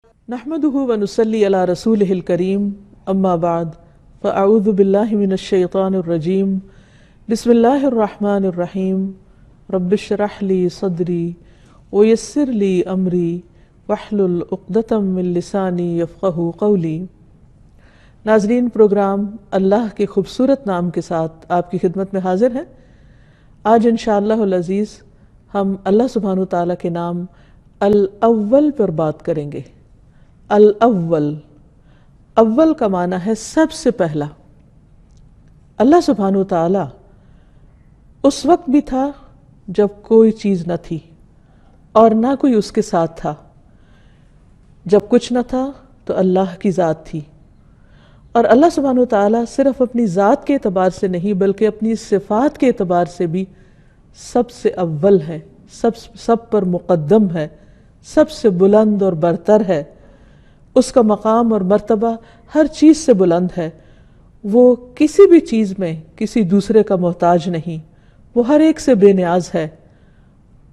نحمده ونصلي على رسوله الكريم اما بعد فاعوذ بالله من الشيطان الرجيم بسم الله الرحمن الرحيم رب اشرح لي صدري ويسر لي امري واحلل عقدة من لساني يفقهوا قولي۔ ناظرین، پروگرام اللہ کے خوبصورت نام کے ساتھ آپ کی خدمت میں حاضر ہیں۔ آج انشاءاللہ العزیز ہم اللہ سبحانہ وتعالیٰ کے نام الاول پر بات کریں گے۔ الاول، اول کا معنی ہے سب سے پہلا۔ اللہ سبحانہ وتعالیٰ اس وقت بھی تھا جب کوئی چیز نہ تھی اور نہ کوئی اس کے ساتھ تھا۔ جب کچھ نہ تھا تو اللہ کی ذات تھی، اور اللہ سبحانہ وتعالیٰ صرف اپنی ذات کے اعتبار سے نہیں بلکہ اپنی صفات کے اعتبار سے بھی سب سے اول ہے، سب پر مقدم ہے، سب سے بلند اور برتر ہے۔ اس کا مقام اور مرتبہ ہر چیز سے بلند ہے۔ وہ کسی بھی چیز میں کسی دوسرے کا محتاج نہیں، وہ ہر ایک سے بے نیاز ہے،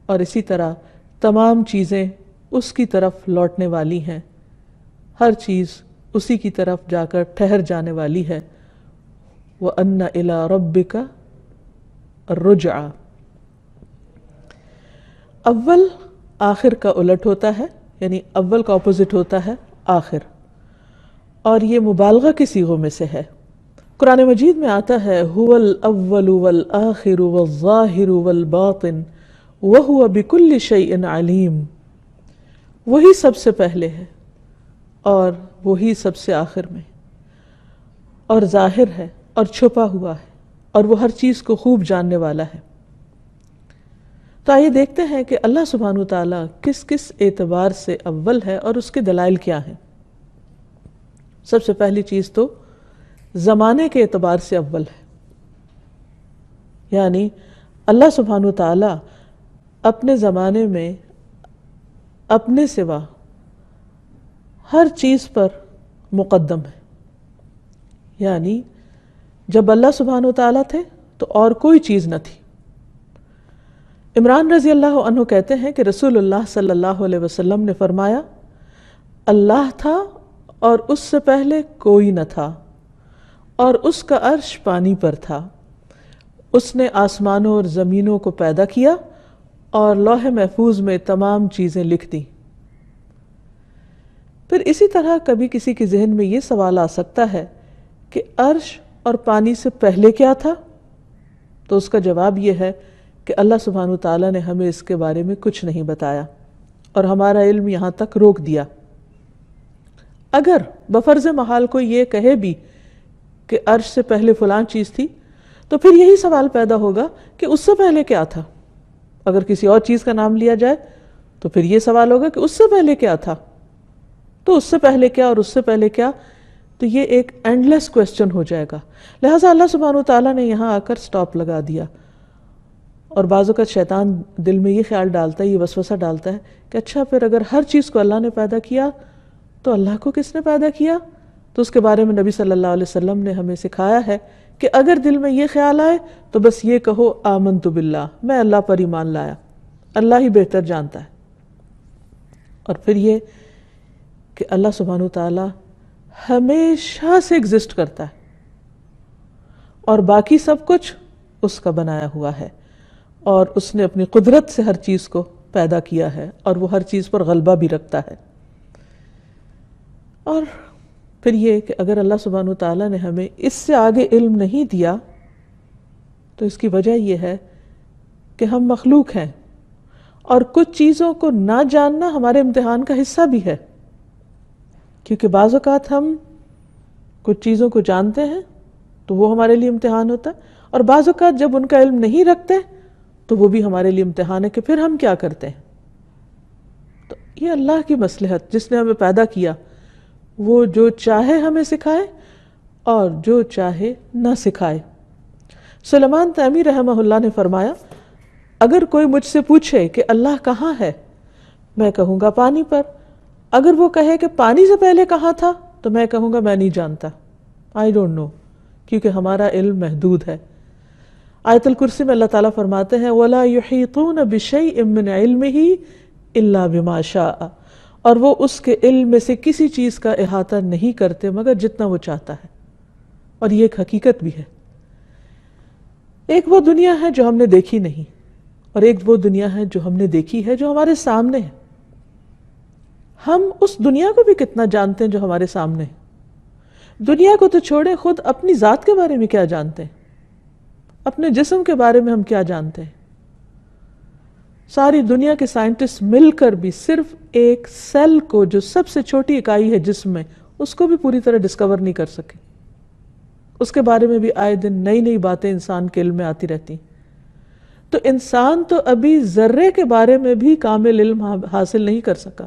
اور اسی طرح تمام چیزیں اس کی طرف لوٹنے والی ہیں۔ ہر چیز اسی کی طرف جا کر ٹھہر جانے والی ہے۔ وَأَنَّ إِلَىٰ رَبِّكَ الرُّجْعَىٰ۔ اول آخر کا الٹ ہوتا ہے، یعنی اول کا اپوزٹ ہوتا ہے آخر، اور یہ مبالغہ کی صیغوں میں سے ہے۔ قرآن مجید میں آتا ہے هُوَ الْأَوَّلُ وَالْآخِرُ وَالظَّاهِرُ وَالْبَاطِنُ وَهُوَ بِكُلِّ شَيْءٍ عَلِيمٌ۔ وہی سب سے پہلے ہے اور وہی سب سے آخر میں، اور ظاہر ہے اور چھپا ہوا ہے، اور وہ ہر چیز کو خوب جاننے والا ہے۔ تو آئیے دیکھتے ہیں کہ اللہ سبحانہ وتعالیٰ کس کس اعتبار سے اول ہے اور اس کے دلائل کیا ہیں۔ سب سے پہلی چیز تو زمانے کے اعتبار سے اول ہے، یعنی اللہ سبحانہ وتعالیٰ اپنے زمانے میں اپنے سوا ہر چیز پر مقدم ہے۔ یعنی جب اللہ سبحانہ وتعالیٰ تھے تو اور کوئی چیز نہ تھی۔ عمران رضی اللہ عنہ کہتے ہیں کہ رسول اللہ صلی اللہ علیہ وسلم نے فرمایا، اللہ تھا اور اس سے پہلے کوئی نہ تھا، اور اس کا عرش پانی پر تھا۔ اس نے آسمانوں اور زمینوں کو پیدا کیا اور لوح محفوظ میں تمام چیزیں لکھ دیں۔ پھر اسی طرح کبھی کسی کے ذہن میں یہ سوال آ سکتا ہے کہ عرش اور پانی سے پہلے کیا تھا؟ تو اس کا جواب یہ ہے کہ اللہ سبحانہ وتعالیٰ نے ہمیں اس کے بارے میں کچھ نہیں بتایا، اور ہمارا علم یہاں تک روک دیا۔ اگر بفرض محال کوئی یہ کہے بھی کہ عرش سے پہلے فلاں چیز تھی، تو پھر یہی سوال پیدا ہوگا کہ اس سے پہلے کیا تھا۔ اگر کسی اور چیز کا نام لیا جائے تو پھر یہ سوال ہوگا کہ اس سے پہلے کیا تھا، تو اس سے پہلے کیا اور اس سے پہلے کیا، تو یہ ایک اینڈلیس کویسچن ہو جائے گا۔ لہٰذا اللہ سبحانہ وتعالیٰ نے یہاں آ کر سٹاپ لگا دیا۔ اور بعض اوقات شیطان دل میں یہ خیال ڈالتا ہے، یہ وسوسہ ڈالتا ہے کہ اچھا پھر اگر ہر چیز کو اللہ نے پیدا کیا تو اللہ کو کس نے پیدا کیا؟ تو اس کے بارے میں نبی صلی اللہ علیہ وسلم نے ہمیں سکھایا ہے کہ اگر دل میں یہ خیال آئے تو بس یہ کہو آمنت باللہ، میں اللہ پر ایمان لایا، اللہ ہی بہتر جانتا ہے۔ اور پھر یہ کہ اللہ سبحانہ وتعالیٰ ہمیشہ سے ایگزسٹ کرتا ہے، اور باقی سب کچھ اس کا بنایا ہوا ہے، اور اس نے اپنی قدرت سے ہر چیز کو پیدا کیا ہے، اور وہ ہر چیز پر غلبہ بھی رکھتا ہے۔ اور پھر یہ کہ اگر اللہ سبحانہ وتعالیٰ نے ہمیں اس سے آگے علم نہیں دیا تو اس کی وجہ یہ ہے کہ ہم مخلوق ہیں، اور کچھ چیزوں کو نہ جاننا ہمارے امتحان کا حصہ بھی ہے، کیونکہ بعض اوقات ہم کچھ چیزوں کو جانتے ہیں تو وہ ہمارے لیے امتحان ہوتا ہے، اور بعض اوقات جب ان کا علم نہیں رکھتے تو وہ بھی ہمارے لیے امتحان ہے کہ پھر ہم کیا کرتے ہیں۔ تو یہ اللہ کی مصلحت، جس نے ہمیں پیدا کیا، وہ جو چاہے ہمیں سکھائے اور جو چاہے نہ سکھائے۔ سلیمان تیمی رحمہ اللہ نے فرمایا، اگر کوئی مجھ سے پوچھے کہ اللہ کہاں ہے، میں کہوں گا پانی پر۔ اگر وہ کہے کہ پانی سے پہلے کہاں تھا، تو میں کہوں گا میں نہیں جانتا، آئی ڈونٹ نو، کیونکہ ہمارا علم محدود ہے۔ آیت الکرسی میں اللہ تعالیٰ فرماتے ہیں وَلَا يُحِيطُونَ بِشَيْءٍ مِّنْ عِلْمِهِ إِلَّا بِمَا شَاءَ، اور وہ اس کے علم میں سے کسی چیز کا احاطہ نہیں کرتے مگر جتنا وہ چاہتا ہے. اور یہ ایک حقیقت بھی ہے. ایک وہ دنیا ہے جو ہم نے دیکھی نہیں، اور ایک وہ دنیا ہے جو ہم نے دیکھی ہے، جو ہمارے سامنے ہے. ہم اس دنیا کو بھی کتنا جانتے ہیں جو ہمارے سامنے ہے. دنیا کو تو چھوڑیں، خود اپنی ذات کے بارے میں کیا جانتے ہیں، اپنے جسم کے بارے میں ہم کیا جانتے ہیں. ساری دنیا کے سائنٹسٹ مل کر بھی صرف ایک سیل کو، جو سب سے چھوٹی اکائی ہے جسم میں، اس کو بھی پوری طرح ڈسکور نہیں کر سکے. اس کے بارے میں بھی آئے دن نئی نئی باتیں انسان کے علم میں آتی رہتی. تو انسان تو ابھی ذرے کے بارے میں بھی کامل علم حاصل نہیں کر سکا.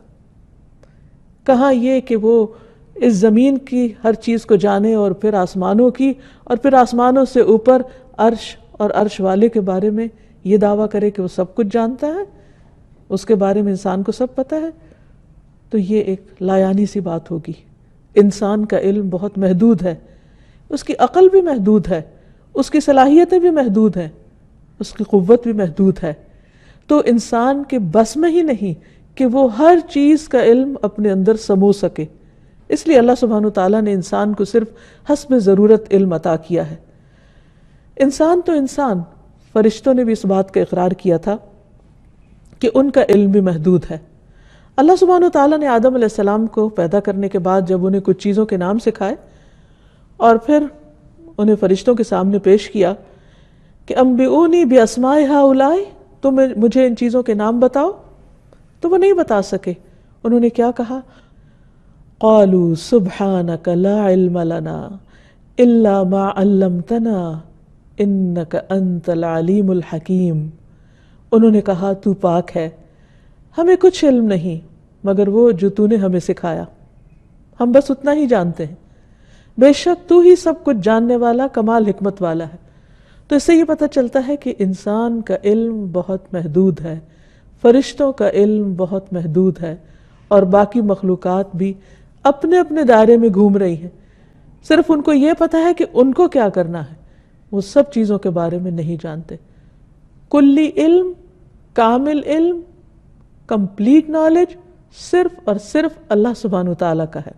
کہاں یہ کہ وہ اس زمین کی ہر چیز کو جانے، اور پھر آسمانوں کی، اور پھر آسمانوں سے اوپر عرش اور عرش والے کے بارے میں یہ دعویٰ کرے کہ وہ سب کچھ جانتا ہے، اس کے بارے میں انسان کو سب پتہ ہے. تو یہ ایک لایانی سی بات ہوگی. انسان کا علم بہت محدود ہے، اس کی عقل بھی محدود ہے، اس کی صلاحیتیں بھی محدود ہیں، اس کی قوت بھی محدود ہے. تو انسان کے بس میں ہی نہیں کہ وہ ہر چیز کا علم اپنے اندر سمو سکے. اس لیے اللہ سبحانہ وتعالیٰ نے انسان کو صرف حسب ضرورت علم عطا کیا ہے. انسان تو انسان، فرشتوں نے بھی اس بات کا اقرار کیا تھا کہ ان کا علم بھی محدود ہے. اللہ سبحانہ وتعالیٰ نے آدم علیہ السلام کو پیدا کرنے کے بعد جب انہیں کچھ چیزوں کے نام سکھائے اور پھر انہیں فرشتوں کے سامنے پیش کیا کہ انبئونی باسماء ہؤلاء، تم مجھے ان چیزوں کے نام بتاؤ، تو وہ نہیں بتا سکے. انہوں نے کیا کہا؟ قالوا سبحانک لا علم لنا الا ما علمتنا انک انت العلیم الحکیم. انہوں نے کہا تو پاک ہے، ہمیں کچھ علم نہیں مگر وہ جو تو نے ہمیں سکھایا، ہم بس اتنا ہی جانتے ہیں. بے شک تو ہی سب کچھ جاننے والا، کمال حکمت والا ہے. تو اس سے یہ پتہ چلتا ہے کہ انسان کا علم بہت محدود ہے، فرشتوں کا علم بہت محدود ہے، اور باقی مخلوقات بھی اپنے اپنے دائرے میں گھوم رہی ہیں. صرف ان کو یہ پتہ ہے کہ ان کو کیا کرنا ہے، وہ سب چیزوں کے بارے میں نہیں جانتے. کلی علم، کامل علم، کمپلیٹ نالج صرف اور صرف اللہ سبحانہ وتعالیٰ کا ہے.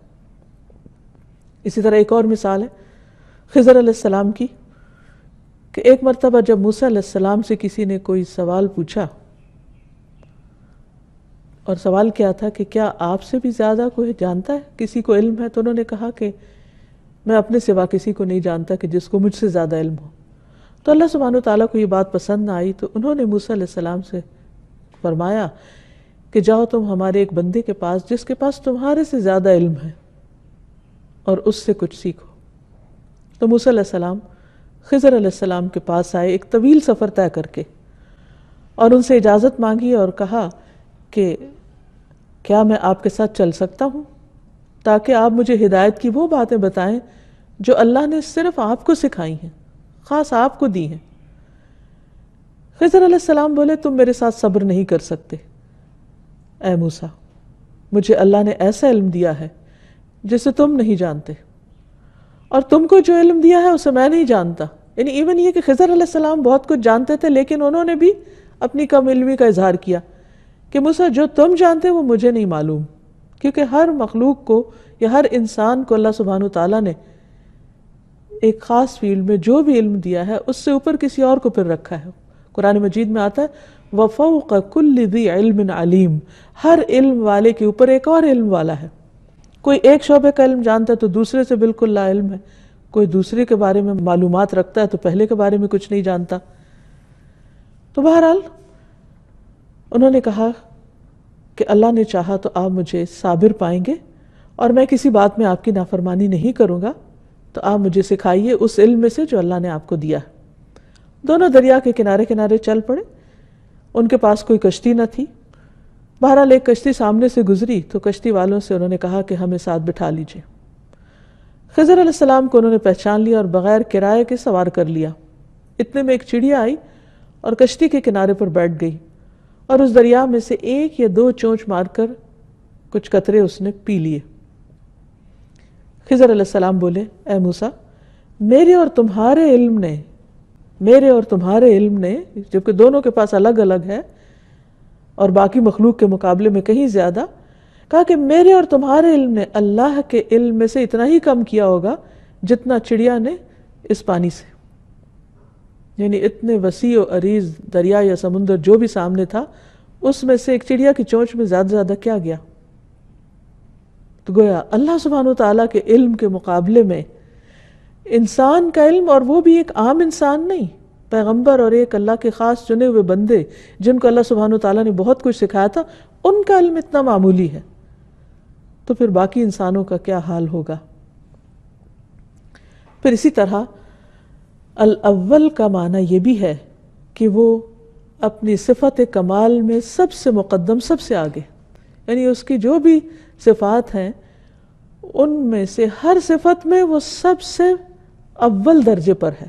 اسی طرح ایک اور مثال ہے خضر علیہ السلام کی، کہ ایک مرتبہ جب موسیٰ علیہ السلام سے کسی نے کوئی سوال پوچھا، اور سوال کیا تھا کہ کیا آپ سے بھی زیادہ کوئی جانتا ہے، کسی کو علم ہے؟ تو انہوں نے کہا کہ میں اپنے سوا کسی کو نہیں جانتا کہ جس کو مجھ سے زیادہ علم ہو. تو اللہ سبحانہ وتعالیٰ کو یہ بات پسند نہ آئی، تو انہوں نے موسیٰ علیہ السلام سے فرمایا کہ جاؤ تم ہمارے ایک بندے کے پاس جس کے پاس تمہارے سے زیادہ علم ہے، اور اس سے کچھ سیکھو. تو موسیٰ علیہ السلام خضر علیہ السلام کے پاس آئے ایک طویل سفر طے کر کے، اور ان سے اجازت مانگی اور کہا کہ کیا میں آپ کے ساتھ چل سکتا ہوں تاکہ آپ مجھے ہدایت کی وہ باتیں بتائیں جو اللہ نے صرف آپ کو سکھائی ہیں، خاص آپ کو دی ہیں. خضر علیہ السلام بولے تم میرے ساتھ صبر نہیں کر سکتے. اے موسیٰ، مجھے اللہ نے ایسا علم دیا ہے جسے تم نہیں جانتے، اور تم کو جو علم دیا ہے اسے میں نہیں جانتا. یعنی ایون یہ کہ خضر علیہ السلام بہت کچھ جانتے تھے، لیکن انہوں نے بھی اپنی کم علمی کا اظہار کیا کہ موسیٰ جو تم جانتے وہ مجھے نہیں معلوم. کیونکہ ہر مخلوق کو یا ہر انسان کو اللہ سبحانہ وتعالیٰ نے ایک خاص فیلڈ میں جو بھی علم دیا ہے اس سے اوپر کسی اور کو پھر رکھا ہے. قرآن مجید میں آتا ہے وَفَوْقَ كُلِّ ذِي عِلْمٍ عَلِيمٍ، ہر علم والے کے اوپر ایک اور علم والا ہے. کوئی ایک شعبے کا علم جانتا ہے تو دوسرے سے بالکل لا علم ہے، کوئی دوسرے کے بارے میں معلومات رکھتا ہے تو پہلے کے بارے میں کچھ نہیں جانتا. تو بہرحال انہوں نے کہا کہ اللہ نے چاہا تو آپ مجھے صابر پائیں گے، اور میں کسی بات میں آپ کی نافرمانی نہیں کروں گا، تو آپ مجھے سکھائیے اس علم میں سے جو اللہ نے آپ کو دیا. دونوں دریا کے کنارے کنارے چل پڑے. ان کے پاس کوئی کشتی نہ تھی. بہرحال ایک کشتی سامنے سے گزری تو کشتی والوں سے انہوں نے کہا کہ ہمیں ساتھ بٹھا لیجئے. خضر علیہ السلام کو انہوں نے پہچان لیا اور بغیر کرائے کے سوار کر لیا. اتنے میں ایک چڑیا آئی اور کشتی کے کنارے پر بیٹھ گئی، اور اس دریا میں سے ایک یا دو چونچ مار کر کچھ قطرے اس نے پی لیے. خضر علیہ السلام بولے اے موسیٰ، میرے اور تمہارے علم نے جبکہ دونوں کے پاس الگ الگ ہے اور باقی مخلوق کے مقابلے میں کہیں زیادہ، کہا کہ میرے اور تمہارے علم نے اللہ کے علم میں سے اتنا ہی کم کیا ہوگا جتنا چڑیا نے اس پانی سے. یعنی اتنے وسیع و عریض دریا یا سمندر جو بھی سامنے تھا، اس میں سے ایک چڑیا کی چونچ میں زیادہ زیادہ کیا گیا. تو گویا اللہ سبحانہ وتعالیٰ کے علم کے مقابلے میں انسان کا علم، اور وہ بھی ایک عام انسان نہیں، پیغمبر اور ایک اللہ کے خاص چنے ہوئے بندے جن کو اللہ سبحانہ وتعالیٰ نے بہت کچھ سکھایا تھا، ان کا علم اتنا معمولی ہے، تو پھر باقی انسانوں کا کیا حال ہوگا. پھر اسی طرح الاول کا معنی یہ بھی ہے کہ وہ اپنی صفت کمال میں سب سے مقدم، سب سے آگے، یعنی اس کی جو بھی صفات ہیں ان میں سے ہر صفت میں وہ سب سے اول درجے پر ہے.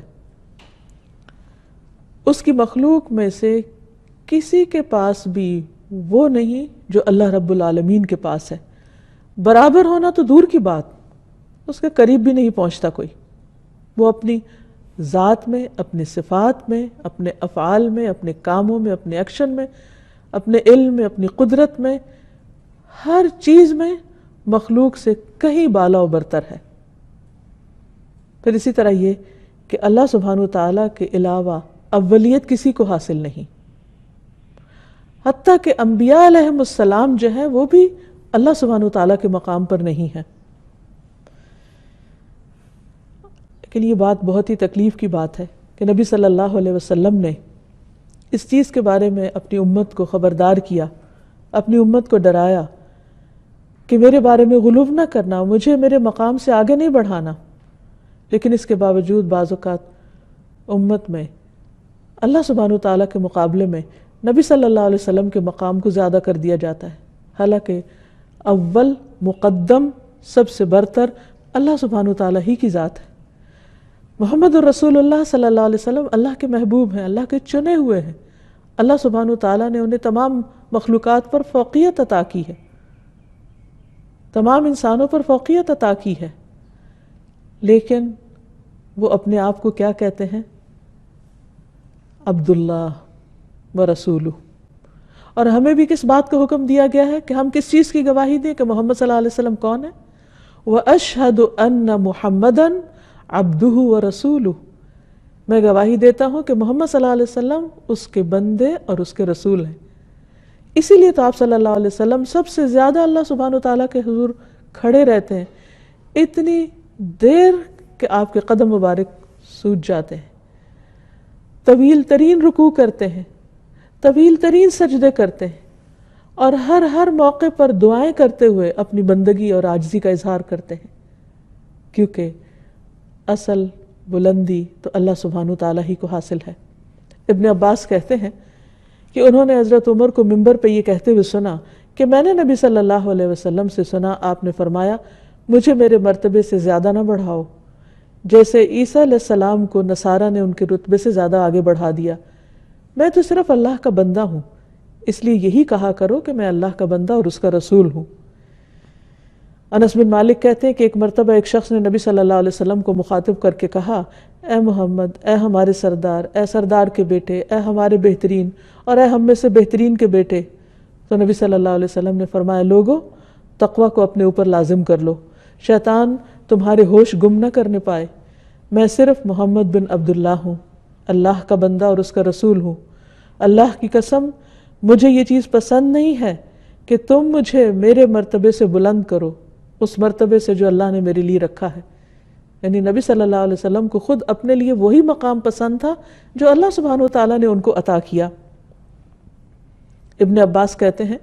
اس کی مخلوق میں سے کسی کے پاس بھی وہ نہیں جو اللہ رب العالمین کے پاس ہے. برابر ہونا تو دور کی بات، اس کے قریب بھی نہیں پہنچتا کوئی. وہ اپنی ذات میں، اپنی صفات میں، اپنے افعال میں، اپنے کاموں میں، اپنے ایکشن میں، اپنے علم میں، اپنی قدرت میں، ہر چیز میں مخلوق سے کہیں بالا و برتر ہے. پھر اسی طرح یہ کہ اللہ سبحانہ وتعالیٰ کے علاوہ اولیت کسی کو حاصل نہیں، حتیٰ کہ انبیاء علیہم السلام جو ہیں وہ بھی اللہ سبحانہ وتعالیٰ کے مقام پر نہیں ہیں. لیکن یہ بات بہت ہی تکلیف کی بات ہے کہ نبی صلی اللہ علیہ وسلم نے اس چیز کے بارے میں اپنی امت کو خبردار کیا، اپنی امت کو ڈرایا کہ میرے بارے میں غلو نہ کرنا، مجھے میرے مقام سے آگے نہیں بڑھانا. لیکن اس کے باوجود بعض اوقات امت میں اللہ سبحانہ وتعالیٰ کے مقابلے میں نبی صلی اللہ علیہ وسلم کے مقام کو زیادہ کر دیا جاتا ہے، حالانکہ اول، مقدم، سب سے برتر اللہ سبحانہ وتعالیٰ ہی کی ذات ہے. محمد الرسول اللہ صلی اللہ علیہ وسلم اللہ کے محبوب ہیں، اللہ کے چنے ہوئے ہیں. اللہ سبحانہ وتعالیٰ نے انہیں تمام مخلوقات پر فوقیت عطا کی ہے، تمام انسانوں پر فوقیت عطا کی ہے. لیکن وہ اپنے آپ کو کیا کہتے ہیں؟ عبداللہ و رسولہ. اور ہمیں بھی کس بات کا حکم دیا گیا ہے کہ ہم کس چیز کی گواہی دیں کہ محمد صلی اللہ علیہ وسلم کون ہے؟ وَأَشْهَدُ أَنَّ مُحَمَّدًا عَبْدُهُ وَرَسُولُهُ. میں گواہی دیتا ہوں کہ محمد صلی اللہ علیہ وسلم اس کے بندے اور اس کے رسول ہیں. اسی لیے تو آپ صلی اللہ علیہ وسلم سب سے زیادہ اللہ سبحانہ وتعالیٰ کے حضور کھڑے رہتے ہیں، اتنی دیر کہ آپ کے قدم مبارک سوج جاتے ہیں. طویل ترین رکوع کرتے ہیں، طویل ترین سجدے کرتے ہیں، اور ہر موقع پر دعائیں کرتے ہوئے اپنی بندگی اور عاجزی کا اظہار کرتے ہیں، کیونکہ اصل بلندی تو اللہ سبحانہ وتعالیٰ ہی کو حاصل ہے. ابن عباس کہتے ہیں کہ انہوں نے حضرت عمر کو منبر پہ یہ کہتے ہوئے سنا کہ میں نے نبی صلی اللہ علیہ وسلم سے سنا، آپ نے فرمایا مجھے میرے مرتبے سے زیادہ نہ بڑھاؤ، جیسے عیسیٰ علیہ السلام کو نصارہ نے ان کے رتبے سے زیادہ آگے بڑھا دیا. میں تو صرف اللہ کا بندہ ہوں، اس لیے یہی کہا کرو کہ میں اللہ کا بندہ اور اس کا رسول ہوں. انس بن مالک کہتے ہیں کہ ایک مرتبہ ایک شخص نے نبی صلی اللہ علیہ وسلم کو مخاطب کر کے کہا، اے محمد، اے ہمارے سردار، اے سردار کے بیٹے، اے ہمارے بہترین، اور اے ہم میں سے بہترین کے بیٹے. تو نبی صلی اللہ علیہ وسلم نے فرمایا، لوگو تقوی کو اپنے اوپر لازم کر لو، شیطان تمہارے ہوش گم نہ کرنے پائے. میں صرف محمد بن عبداللہ ہوں، اللہ کا بندہ اور اس کا رسول ہوں. اللہ کی قسم مجھے یہ چیز پسند نہیں ہے کہ تم مجھے میرے مرتبے سے بلند کرو، اس مرتبے سے جو اللہ نے میرے لیے رکھا ہے. یعنی نبی صلی اللہ علیہ وسلم کو خود اپنے لیے وہی مقام پسند تھا جو اللہ سبحانہ وتعالیٰ نے ان کو عطا کیا. ابن عباس کہتے ہیں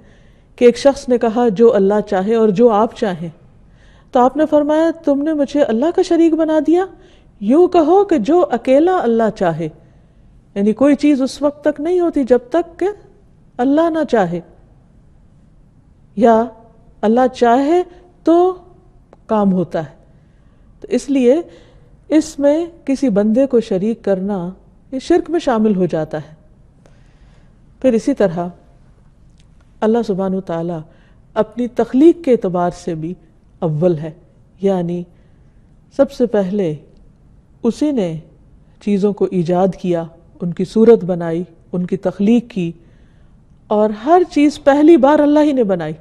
کہ ایک شخص نے کہا، جو اللہ چاہے اور جو آپ چاہیں. تو آپ نے فرمایا، تم نے مجھے اللہ کا شریک بنا دیا؟ یوں کہو کہ جو اکیلا اللہ چاہے. یعنی کوئی چیز اس وقت تک نہیں ہوتی جب تک کہ اللہ نہ چاہے، یا اللہ چاہے تو کام ہوتا ہے. تو اس لیے اس میں کسی بندے کو شریک کرنا یہ شرک میں شامل ہو جاتا ہے. پھر اسی طرح اللہ سبحانہ وتعالیٰ اپنی تخلیق کے اعتبار سے بھی اول ہے، یعنی سب سے پہلے اسی نے چیزوں کو ایجاد کیا، ان کی صورت بنائی، ان کی تخلیق کی، اور ہر چیز پہلی بار اللہ ہی نے بنائی.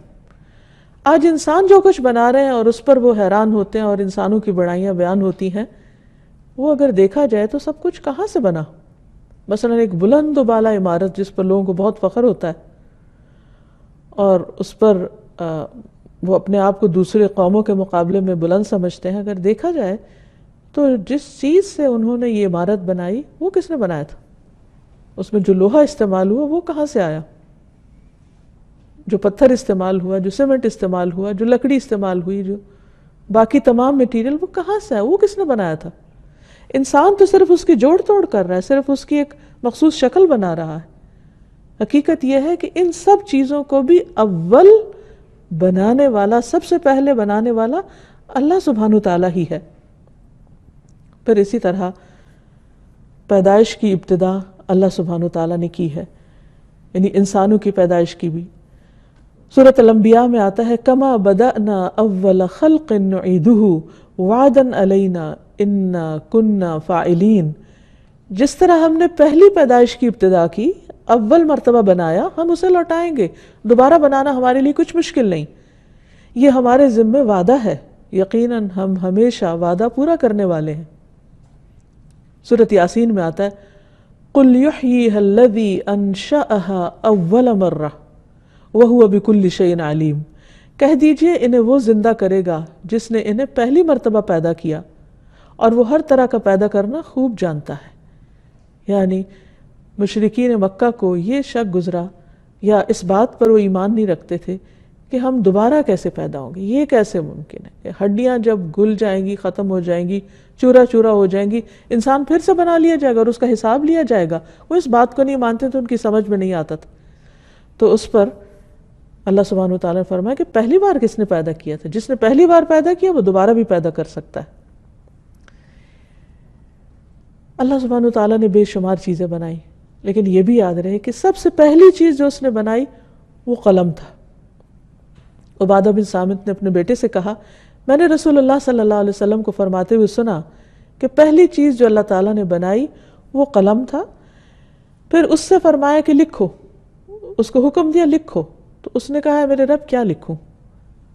آج انسان جو کچھ بنا رہے ہیں اور اس پر وہ حیران ہوتے ہیں اور انسانوں کی بڑائیاں بیان ہوتی ہیں، وہ اگر دیکھا جائے تو سب کچھ کہاں سے بنا؟ مثلا ایک بلند و بالا عمارت جس پر لوگوں کو بہت فخر ہوتا ہے اور اس پر وہ اپنے آپ کو دوسرے قوموں کے مقابلے میں بلند سمجھتے ہیں، اگر دیکھا جائے تو جس چیز سے انہوں نے یہ عمارت بنائی وہ کس نے بنایا تھا؟ اس میں جو لوہا استعمال ہوا وہ کہاں سے آیا؟ جو پتھر استعمال ہوا، جو سیمنٹ استعمال ہوا، جو لکڑی استعمال ہوئی، جو باقی تمام میٹیریل، وہ کہاں سے آیا؟ وہ کس نے بنایا تھا؟ انسان تو صرف اس کی جوڑ توڑ کر رہا ہے، صرف اس کی ایک مخصوص شکل بنا رہا ہے۔ حقیقت یہ ہے کہ ان سب چیزوں کو بھی اول بنانے والا، سب سے پہلے بنانے والا اللہ سبحانہ وتعالی ہی ہے۔ پھر اسی طرح پیدائش کی ابتدا اللہ سبحانہ وتعالی نے کی ہے، یعنی انسانوں کی پیدائش کی بھی۔ سورۃ الانبیاء میں آتا ہے کما بدأنا اول خلق نعیدہ وعدا علینا انا کنا فاعلین، جس طرح ہم نے پہلی پیدائش کی ابتدا کی، اول مرتبہ بنایا، ہم اسے لوٹائیں گے۔ دوبارہ بنانا ہمارے لیے کچھ مشکل نہیں، یہ ہمارے ذمہ وعدہ ہے، یقیناً ہم ہمیشہ وعدہ پورا کرنے والے ہیں۔ سورۃ یاسین میں آتا ہے قل یحییھا الذی انشأھا اول مرہ وہو بکل شیء علیم، کہہ دیجئے انہیں وہ زندہ کرے گا جس نے انہیں پہلی مرتبہ پیدا کیا اور وہ ہر طرح کا پیدا کرنا خوب جانتا ہے۔ یعنی مشرکین مکہ کو یہ شک گزرا یا اس بات پر وہ ایمان نہیں رکھتے تھے کہ ہم دوبارہ کیسے پیدا ہوں گے، یہ کیسے ممکن ہے کہ ہڈیاں جب گل جائیں گی، ختم ہو جائیں گی، چورا چورا ہو جائیں گی، انسان پھر سے بنا لیا جائے گا اور اس کا حساب لیا جائے گا۔ وہ اس بات کو نہیں مانتے تو ان کی سمجھ میں نہیں آتا تھا۔ تو اس پر اللہ سبحانہ وتعالیٰ نے فرمایا کہ پہلی بار کس نے پیدا کیا تھا؟ جس نے پہلی بار پیدا کیا وہ دوبارہ بھی پیدا کر سکتا ہے۔ اللہ سبحانہ وتعالیٰ نے بے شمار چیزیں بنائی، لیکن یہ بھی یاد رہے کہ سب سے پہلی چیز جو اس نے بنائی وہ قلم تھا۔ عبادہ بن صامت نے اپنے بیٹے سے کہا، میں نے رسول اللہ صلی اللہ علیہ وسلم کو فرماتے ہوئے سنا کہ پہلی چیز جو اللہ تعالیٰ نے بنائی وہ قلم تھا، پھر اس سے فرمایا کہ لکھو، اس کو حکم دیا لکھو، تو اس نے کہا ہے میرے رب کیا لکھوں؟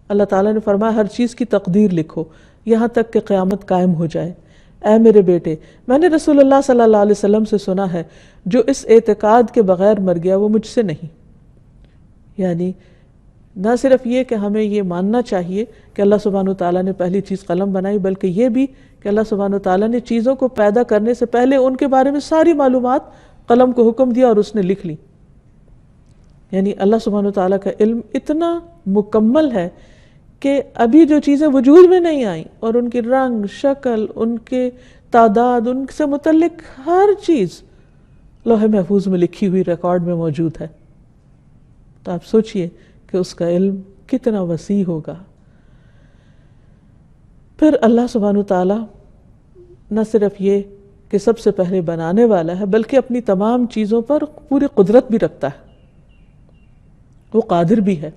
اللہ تعالیٰ نے فرمایا ہر چیز کی تقدیر لکھو یہاں تک کہ قیامت قائم ہو جائے۔ اے میرے بیٹے، میں نے رسول اللہ صلی اللہ علیہ وسلم سے سنا ہے جو اس اعتقاد کے بغیر مر گیا وہ مجھ سے نہیں۔ یعنی نہ صرف یہ کہ ہمیں یہ ماننا چاہیے کہ اللہ سبحانہ وتعالیٰ نے پہلی چیز قلم بنائی، بلکہ یہ بھی کہ اللہ سبحانہ وتعالیٰ نے چیزوں کو پیدا کرنے سے پہلے ان کے بارے میں ساری معلومات قلم کو حکم دیا اور اس نے لکھ لی۔ یعنی اللہ سبحانہ وتعالیٰ کا علم اتنا مکمل ہے کہ ابھی جو چیزیں وجود میں نہیں آئیں اور ان کی رنگ، شکل، ان کے تعداد، ان سے متعلق ہر چیز لوح محفوظ میں لکھی ہوئی ریکارڈ میں موجود ہے۔ تو آپ سوچئے کہ اس کا علم کتنا وسیع ہوگا۔ پھر اللہ سبحانہ وتعالیٰ نہ صرف یہ کہ سب سے پہلے بنانے والا ہے، بلکہ اپنی تمام چیزوں پر پوری قدرت بھی رکھتا ہے، وہ قادر بھی ہے۔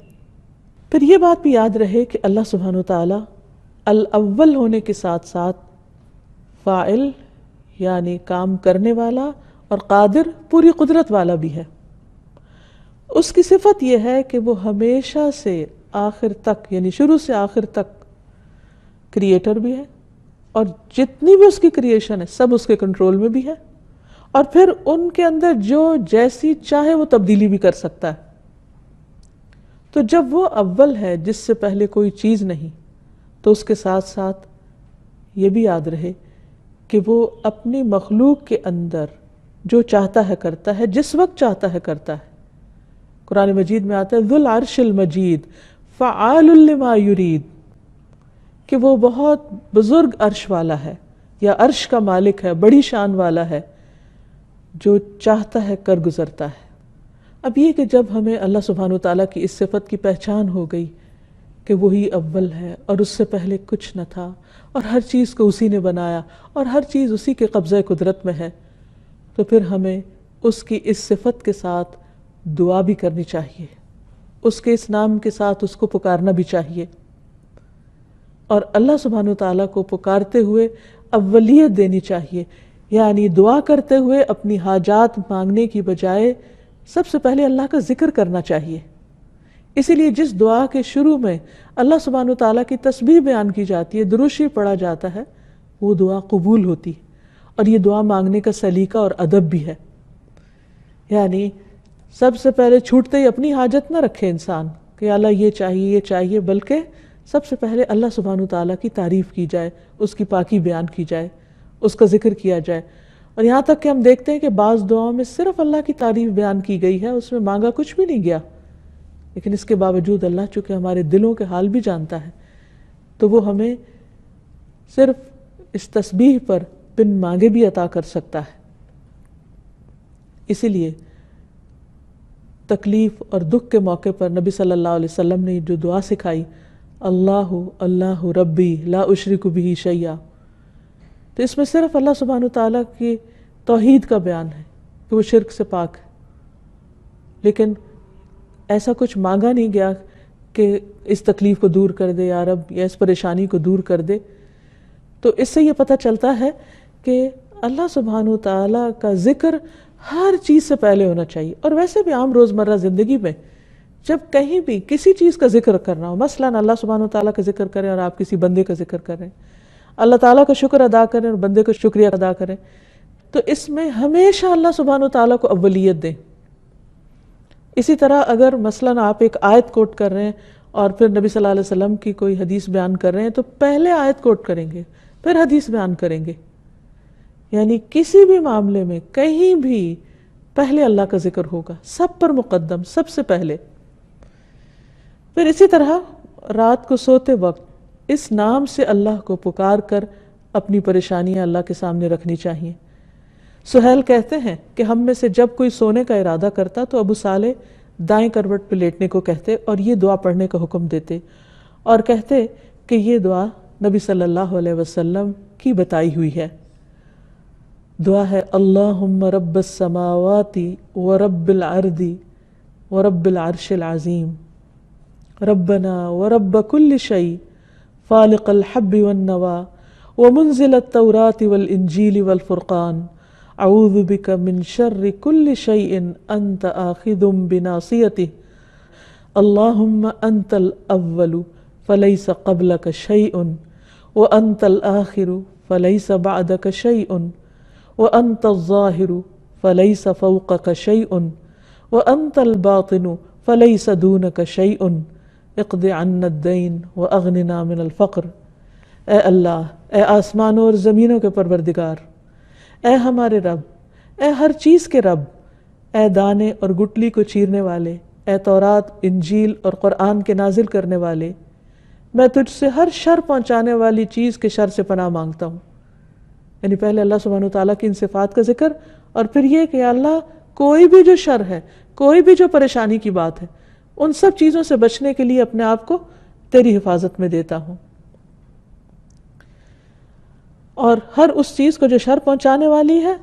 پھر یہ بات بھی یاد رہے کہ اللہ سبحانہ وتعالیٰ الاول ہونے کے ساتھ ساتھ فاعل یعنی کام کرنے والا اور قادر پوری قدرت والا بھی ہے۔ اس کی صفت یہ ہے کہ وہ ہمیشہ سے آخر تک یعنی شروع سے آخر تک کریٹر بھی ہے، اور جتنی بھی اس کی کریشن ہے سب اس کے کنٹرول میں بھی ہے، اور پھر ان کے اندر جو جیسی چاہے وہ تبدیلی بھی کر سکتا ہے۔ تو جب وہ اول ہے جس سے پہلے کوئی چیز نہیں، تو اس کے ساتھ ساتھ یہ بھی یاد رہے کہ وہ اپنی مخلوق کے اندر جو چاہتا ہے کرتا ہے، جس وقت چاہتا ہے کرتا ہے۔ قرآن مجید میں آتا ہے ذو العرش المجید فعال لما یرید، کہ وہ بہت بزرگ عرش والا ہے یا عرش کا مالک ہے، بڑی شان والا ہے، جو چاہتا ہے کر گزرتا ہے۔ اب یہ کہ جب ہمیں اللہ سبحانہ وتعالیٰ کی اس صفت کی پہچان ہو گئی کہ وہی اول ہے اور اس سے پہلے کچھ نہ تھا اور ہر چیز کو اسی نے بنایا اور ہر چیز اسی کے قبضہ قدرت میں ہے، تو پھر ہمیں اس کی اس صفت کے ساتھ دعا بھی کرنی چاہیے، اس کے اس نام کے ساتھ اس کو پکارنا بھی چاہیے، اور اللہ سبحانہ وتعالیٰ کو پکارتے ہوئے اولیت دینی چاہیے، یعنی دعا کرتے ہوئے اپنی حاجات مانگنے کی بجائے سب سے پہلے اللہ کا ذکر کرنا چاہیے، اسی لیے جس دعا کے شروع میں اللہ سبحانہ وتعالیٰ کی تسبیح بیان کی جاتی ہے، درود شریف پڑھا جاتا ہے، وہ دعا قبول ہوتی ہے۔ اور یہ دعا مانگنے کا سلیقہ اور ادب بھی ہے، یعنی سب سے پہلے چھوٹتے ہی اپنی حاجت نہ رکھے انسان کہ اللہ یہ چاہیے یہ چاہیے، بلکہ سب سے پہلے اللہ سبحانہ وتعالیٰ کی تعریف کی جائے، اس کی پاکی بیان کی جائے، اس کا ذکر کیا جائے۔ اور یہاں تک کہ ہم دیکھتے ہیں کہ بعض دعاؤں میں صرف اللہ کی تعریف بیان کی گئی ہے، اس میں مانگا کچھ بھی نہیں گیا، لیکن اس کے باوجود اللہ چونکہ ہمارے دلوں کے حال بھی جانتا ہے، تو وہ ہمیں صرف اس تسبیح پر بن مانگے بھی عطا کر سکتا ہے۔ اسی لیے تکلیف اور دکھ کے موقع پر نبی صلی اللہ علیہ وسلم نے جو دعا سکھائی، اللہ اللہ ربی لا اشرک بہ شیئا، تو اس میں صرف اللہ سبحانہ وتعالیٰ کی توحید کا بیان ہے کہ وہ شرک سے پاک ہے، لیکن ایسا کچھ مانگا نہیں گیا کہ اس تکلیف کو دور کر دے یا رب، یا اس پریشانی کو دور کر دے۔ تو اس سے یہ پتہ چلتا ہے کہ اللہ سبحانہ وتعالیٰ کا ذکر ہر چیز سے پہلے ہونا چاہیے۔ اور ویسے بھی عام روزمرہ زندگی میں جب کہیں بھی کسی چیز کا ذکر کرنا ہو، مثلا اللہ سبحانہ وتعالیٰ کا ذکر کریں اور آپ کسی بندے کا ذکر کریں، اللہ تعالیٰ کا شکر ادا کریں اور بندے کو شکریہ ادا کریں، تو اس میں ہمیشہ اللہ سبحانہ وتعالیٰ کو اولیت دیں۔ اسی طرح اگر مثلا آپ ایک آیت کوٹ کر رہے ہیں اور پھر نبی صلی اللہ علیہ وسلم کی کوئی حدیث بیان کر رہے ہیں، تو پہلے آیت کوٹ کریں گے پھر حدیث بیان کریں گے، یعنی کسی بھی معاملے میں کہیں بھی پہلے اللہ کا ذکر ہوگا، سب پر مقدم، سب سے پہلے۔ پھر اسی طرح رات کو سوتے وقت اس نام سے اللہ کو پکار کر اپنی پریشانیاں اللہ کے سامنے رکھنی چاہیے۔ سہیل کہتے ہیں کہ ہم میں سے جب کوئی سونے کا ارادہ کرتا تو ابو صالح دائیں کروٹ پہ لیٹنے کو کہتے اور یہ دعا پڑھنے کا حکم دیتے، اور کہتے کہ یہ دعا نبی صلی اللہ علیہ وسلم کی بتائی ہوئی ہے۔ دعا ہے اللہم رب السماوات ورب الارض ورب العرش العظیم ربنا ورب كل شيء فالق الحب والنوى ومنزل التوراة والإنجيل والفرقان اعوذ بك من شر كل شيء انت آخذ بناصيته اللهم انت الاول فليس قبلك شيء وانت الاخر فليس بعدك شيء وانت الظاهر فليس فوقك شيء وانت الباطن فليس دونك شيء اقض عنا الدین واغننا من الفقر۔ اے اللہ، اے آسمانوں اور زمینوں کے پروردگار، اے ہمارے رب، اے ہر چیز کے رب، اے دانے اور گٹلی کو چیرنے والے، اے تورات، انجیل اور قرآن کے نازل کرنے والے، میں تجھ سے ہر شر پہنچانے والی چیز کے شر سے پناہ مانگتا ہوں۔ یعنی پہلے اللہ سبحانہ وتعالیٰ کی ان صفات کا ذکر، اور پھر یہ کہ اللہ کوئی بھی جو شر ہے، کوئی بھی جو پریشانی کی بات ہے، ان سب چیزوں سے بچنے کے لیے اپنے آپ کو تیری حفاظت میں دیتا ہوں، اور ہر اس چیز کو جو شر پہنچانے والی ہے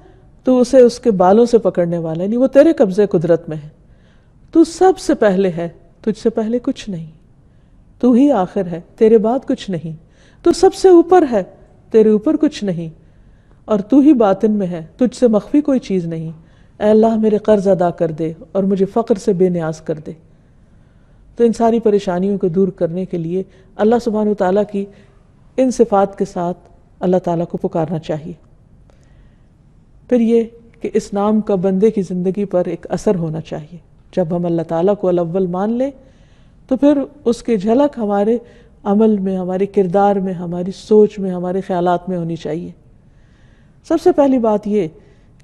تو اسے اس کے بالوں سے پکڑنے والا ہے، یعنی وہ تیرے قبضے قدرت میں ہے، تو سب سے پہلے ہے، تجھ سے پہلے کچھ نہیں، تو ہی آخر ہے، تیرے بعد کچھ نہیں، تو سب سے اوپر ہے، تیرے اوپر کچھ نہیں، اور تو ہی باطن میں ہے، تجھ سے مخفی کوئی چیز نہیں۔ اے اللہ میرے قرض ادا کر دے اور مجھے فقر سے بے نیاز کر دے۔ تو ان ساری پریشانیوں کو دور کرنے کے لیے اللہ سبحانہ وتعالیٰ کی ان صفات کے ساتھ اللہ تعالیٰ کو پکارنا چاہیے۔ پھر یہ کہ اس نام کا بندے کی زندگی پر ایک اثر ہونا چاہیے۔ جب ہم اللہ تعالیٰ کو الاول مان لیں تو پھر اس کی جھلک ہمارے عمل میں، ہمارے کردار میں، ہماری سوچ میں، ہمارے خیالات میں ہونی چاہیے۔ سب سے پہلی بات یہ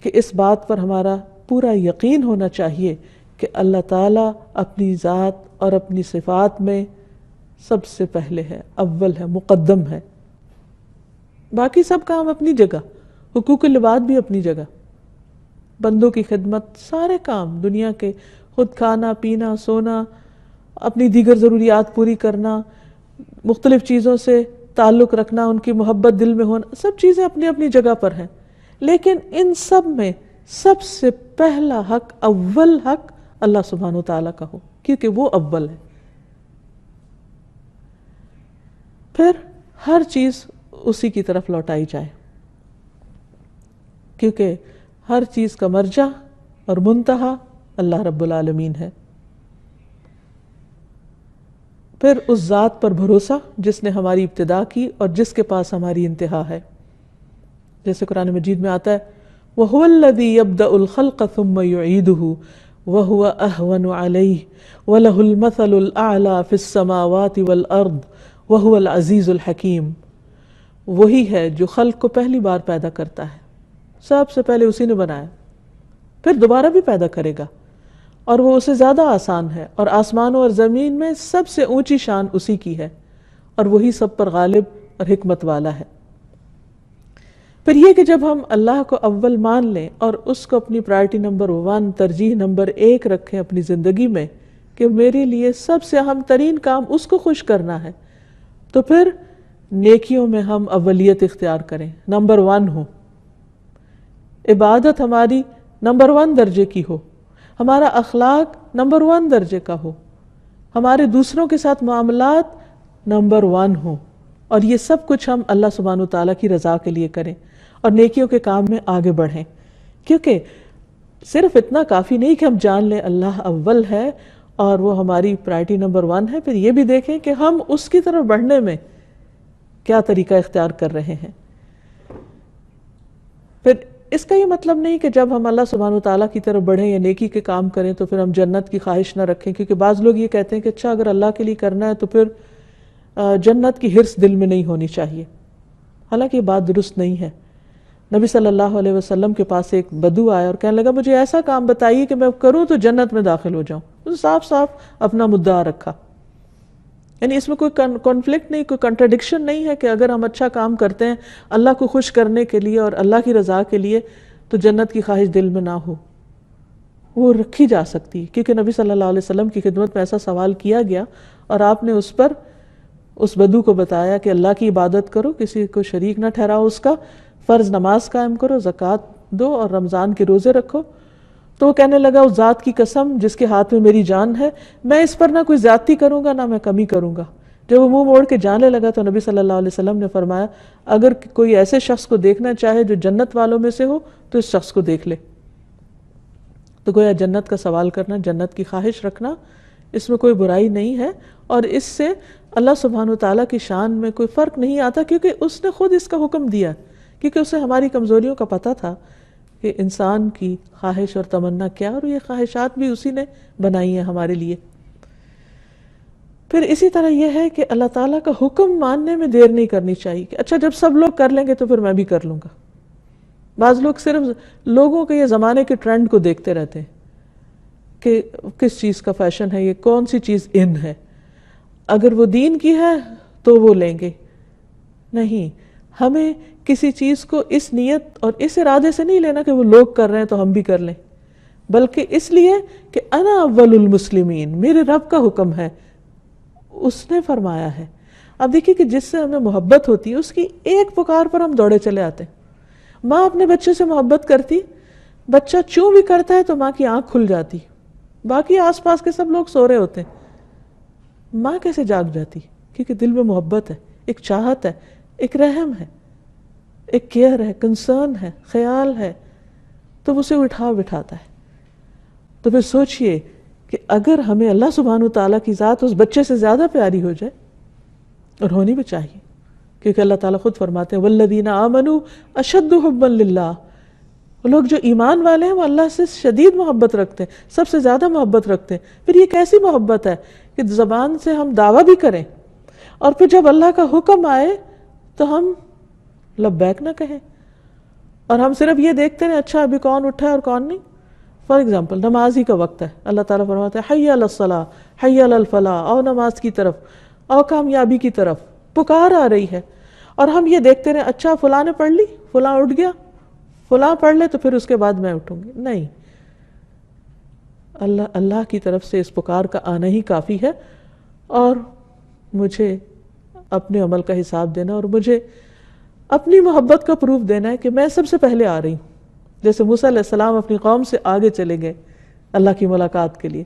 کہ اس بات پر ہمارا پورا یقین ہونا چاہیے کہ اللہ تعالیٰ اپنی ذات اور اپنی صفات میں سب سے پہلے ہے، اول ہے، مقدم ہے۔ باقی سب کام اپنی جگہ، حقوق العباد بھی اپنی جگہ، بندوں کی خدمت، سارے کام دنیا کے، خود کھانا پینا سونا، اپنی دیگر ضروریات پوری کرنا، مختلف چیزوں سے تعلق رکھنا، ان کی محبت دل میں ہونا، سب چیزیں اپنی اپنی جگہ پر ہیں، لیکن ان سب میں سب سے پہلا حق، اول حق اللہ سبحانہ وتعالیٰ کا ہو، کیونکہ وہ اول ہے۔ پھر ہر چیز اسی کی طرف لوٹائی جائے، کیونکہ ہر چیز کا مرجع اور منتہا اللہ رب العالمین ہے۔ پھر اس ذات پر بھروسہ جس نے ہماری ابتدا کی اور جس کے پاس ہماری انتہا ہے. جیسے قرآن مجید میں آتا ہے وَهُوَ الَّذِي يَبْدَأُ الْخَلْقَ ثُمَّ يُعِيدُهُ وَهُوَ أَهْوَنُ عَلَيْهِ وَلَهُ الْمَثَلُ الْأَعْلَى فِي السَّمَاوَاتِ وَالْأَرْضِ وَهُوَ الْعَزِيزُ الْحَكِيمُ. وہی ہے جو خلق کو پہلی بار پیدا کرتا ہے, سب سے پہلے اسی نے بنایا, پھر دوبارہ بھی پیدا کرے گا, اور وہ اسے زیادہ آسان ہے, اور آسمانوں اور زمین میں سب سے اونچی شان اسی کی ہے, اور وہی سب پر غالب اور حکمت والا ہے. پھر یہ کہ جب ہم اللہ کو اول مان لیں اور اس کو اپنی پرائرٹی نمبر 1, ترجیح نمبر 1 رکھیں اپنی زندگی میں کہ میرے لیے سب سے اہم ترین کام اس کو خوش کرنا ہے, تو پھر نیکیوں میں ہم اولیت اختیار کریں, نمبر 1 ہو, عبادت ہماری نمبر 1 درجے کی ہو, ہمارا اخلاق نمبر 1 درجے کا ہو, ہمارے دوسروں کے ساتھ معاملات نمبر 1 ہو, اور یہ سب کچھ ہم اللہ سبحانہ وتعالیٰ کی رضا کے لیے کریں اور نیکیوں کے کام میں آگے بڑھیں. کیونکہ صرف اتنا کافی نہیں کہ ہم جان لیں اللہ اول ہے اور وہ ہماری پرائرٹی نمبر 1 ہے, پھر یہ بھی دیکھیں کہ ہم اس کی طرف بڑھنے میں کیا طریقہ اختیار کر رہے ہیں. پھر اس کا یہ مطلب نہیں کہ جب ہم اللہ سبحانہ وتعالیٰ کی طرف بڑھیں یا نیکی کے کام کریں تو پھر ہم جنت کی خواہش نہ رکھیں, کیونکہ بعض لوگ یہ کہتے ہیں کہ اچھا اگر اللہ کے لیے کرنا ہے تو پھر جنت کی ہرس دل میں نہیں ہونی چاہیے. حالانکہ یہ بات درست نہیں ہے. نبی صلی اللہ علیہ وسلم کے پاس ایک بدو آیا اور کہنے لگا مجھے ایسا کام بتائیے کہ میں کروں تو جنت میں داخل ہو جاؤں. اس نے صاف صاف اپنا مدعا رکھا. یعنی اس میں کوئی کانفلکٹ نہیں, کوئی کنٹراڈکشن نہیں ہے کہ اگر ہم اچھا کام کرتے ہیں اللہ کو خوش کرنے کے لیے اور اللہ کی رضا کے لیے تو جنت کی خواہش دل میں نہ ہو, وہ رکھی جا سکتی. کیونکہ نبی صلی اللہ علیہ وسلم کی خدمت میں ایسا سوال کیا گیا اور آپ نے اس پر اس بدو کو بتایا کہ اللہ کی عبادت کرو, کسی کو شریک نہ ٹھہراؤ, اس کا فرض نماز قائم کرو, زکوٰۃ دو اور رمضان کے روزے رکھو. تو وہ کہنے لگا اس ذات کی قسم جس کے ہاتھ میں میری جان ہے, میں اس پر نہ کوئی زیادتی کروں گا نہ میں کمی کروں گا. جب وہ منہ موڑ کے جانے لگا تو نبی صلی اللہ علیہ وسلم نے فرمایا اگر کوئی ایسے شخص کو دیکھنا چاہے جو جنت والوں میں سے ہو تو اس شخص کو دیکھ لے. تو گویا جنت کا سوال کرنا, جنت کی خواہش رکھنا, اس میں کوئی برائی نہیں ہے, اور اس سے اللہ سبحانہ وتعالیٰ کی شان میں کوئی فرق نہیں آتا, کیونکہ اس نے خود اس کا حکم دیا, کیونکہ اسے ہماری کمزوریوں کا پتہ تھا کہ انسان کی خواہش اور تمنا کیا, اور یہ خواہشات بھی اسی نے بنائی ہیں ہمارے لیے. پھر اسی طرح یہ ہے کہ اللہ تعالیٰ کا حکم ماننے میں دیر نہیں کرنی چاہیے کہ اچھا جب سب لوگ کر لیں گے تو پھر میں بھی کر لوں گا. بعض لوگ صرف لوگوں کے یہ زمانے کے ٹرینڈ کو دیکھتے رہتے ہیں کہ کس چیز کا فیشن ہے, یہ کون سی چیز ان ہے, اگر وہ دین کی ہے تو وہ لیں گے. نہیں, ہمیں کسی چیز کو اس نیت اور اس ارادے سے نہیں لینا کہ وہ لوگ کر رہے ہیں تو ہم بھی کر لیں, بلکہ اس لیے کہ انا اول المسلمین, میرے رب کا حکم ہے, اس نے فرمایا ہے. اب دیکھیے کہ جس سے ہمیں محبت ہوتی ہے اس کی ایک پکار پر ہم دوڑے چلے آتے ہیں. ماں اپنے بچے سے محبت کرتی, بچہ چوں بھی کرتا ہے تو ماں کی آنکھ کھل جاتی, باقی آس پاس کے سب لوگ سو رہے ہوتے ہیں, ماں کیسے جاگ جاتی؟ کیونکہ دل میں محبت ہے, ایک چاہت ہے, ایک رحم ہے, ایک کیئر ہے, کنسرن ہے, خیال ہے, تو اسے بٹھاتا ہے. تو پھر سوچئے کہ اگر ہمیں اللہ سبحانہ وتعالیٰ کی ذات اس بچے سے زیادہ پیاری ہو جائے, اور ہونی بھی چاہیے, کیونکہ اللہ تعالیٰ خود فرماتے ہیں والذین آمنوا اشد حبا للہ, وہ لوگ جو ایمان والے ہیں وہ اللہ سے شدید محبت رکھتے ہیں, سب سے زیادہ محبت رکھتے ہیں. پھر یہ کیسی محبت ہے کہ زبان سے ہم دعویٰ بھی کریں اور پھر جب اللہ کا حکم آئے تو ہم لبیک نہ کہیں, اور ہم صرف یہ دیکھتے ہیں اچھا ابھی کون اٹھا ہے اور کون نہیں. فار ایگزامپل نماز ہی کا وقت ہے, اللہ تعالیٰ فرماتا ہے حی علی الصلاۃ حی علی الفلاح, او نماز کی طرف, او کامیابی کی طرف, پکار آ رہی ہے, اور ہم یہ دیکھتے رہے اچھا فلاں نے پڑھ لی, فلاں اٹھ گیا, فلاں پڑھ لے تو پھر اس کے بعد میں اٹھوں گی. نہیں, اللہ کی طرف سے اس پکار کا آنا ہی کافی ہے, اور مجھے اپنے عمل کا حساب دینا اور مجھے اپنی محبت کا پروف دینا ہے کہ میں سب سے پہلے آ رہی ہوں. جیسے موسیٰ علیہ السلام اپنی قوم سے آگے چلے گئے اللہ کی ملاقات کے لیے,